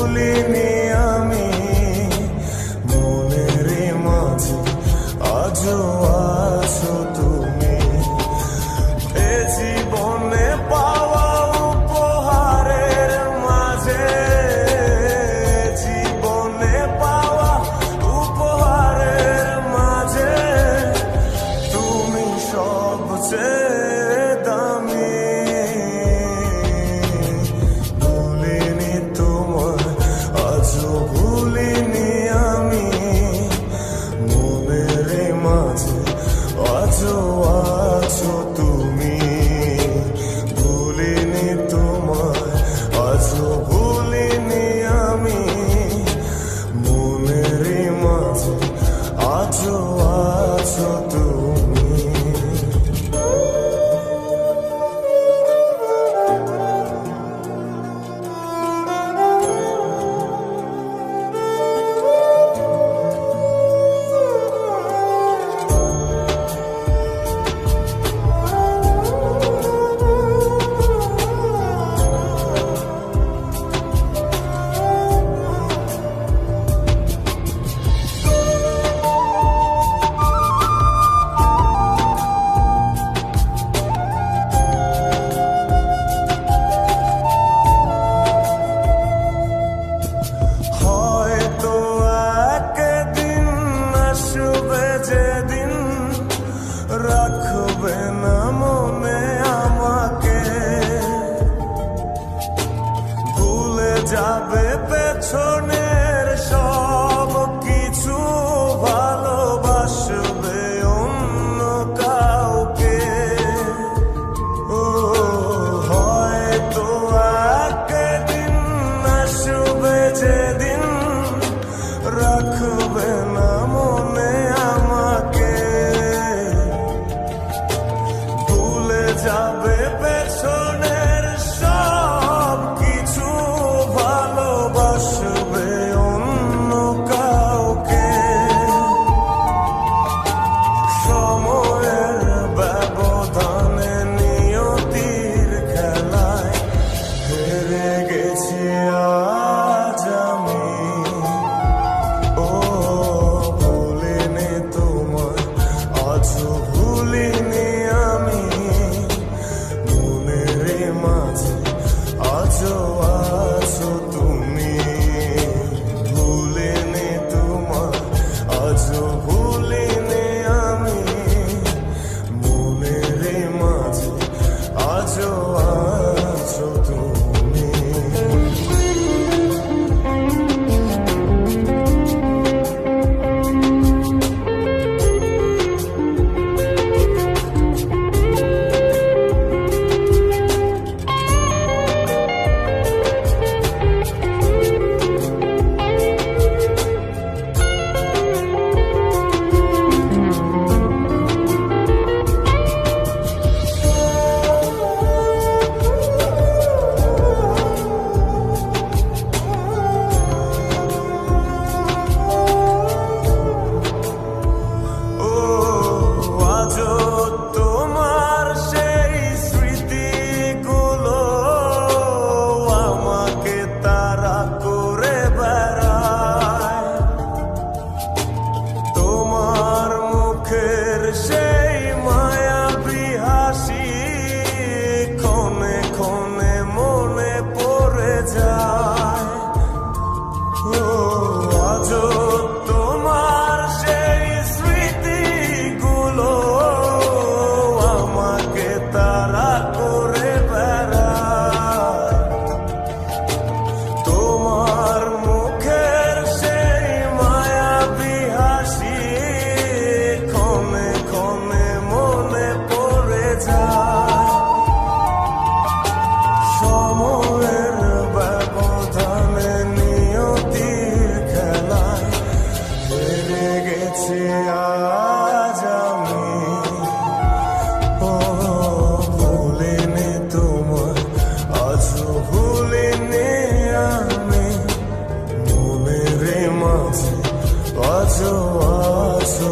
ভুলিনি আমি, মনের মাঝে আজও আছো তুমি। এ জীবনে পাওয়া উপহারের মাঝে, জীবনে পাওয়া উপহারের মাঝে তুমি সবচেয়ে দামি। ভুলিনি তোমায়, আজও ভুলিনি আমি, মনের মাঝে আজও আছো তুমি। ভুলিনি তোমায়, আজও ভুলিনি আমি, মনের মাঝে আজও আছো তুমি। হয়তো একদিন আসবে যেদিন রাখবে না মনে আমাকে, ভুলে যাবে পেছনের সব কিছু, ভালোবাসবে অন্য কাউকে। ও হয়তো একদিন আসবে যেদিন রাখবে না মনে আমাকে, ভুলে যাবে পেছনের সব কিছু, ভালোবাসবে অন্য কাউকে। সময়ের ব্যবধানে নিয়তির খেলায় হেরে গেছি আজ আমি। ও ভুলিনি তোমায়, আজও ভুলিনি আমি, মনের মাঝে আজও আছো তুমি। ভুলিনি তোমায়, আজও ভুলিনি আমি, মনের মাঝে আজও আছো তুমি। ও আজও তোমার সেই স্মৃতিগুলো আমাকে তাড়া করে বেড়ায়, তোমার মুখের সেই মায়াবী হাসি ক্ষণে ক্ষণে মনে পড়ে যায়। ও আজও তোমার সেই স্মৃতিগুলো আমাকে তাড়া করে বেড়ায়, তোমার মুখের সেই মায়াবী হাসি ক্ষণে ক্ষণে মনে পড়ে যায়। সময়ের ব্যবধানে নিয়তির খেলায় হেরে গেছি আজ আমি। ও ভুলিনি তোমায়, আজও ভুলিনি আমি, মনের মাঝে আজও আছো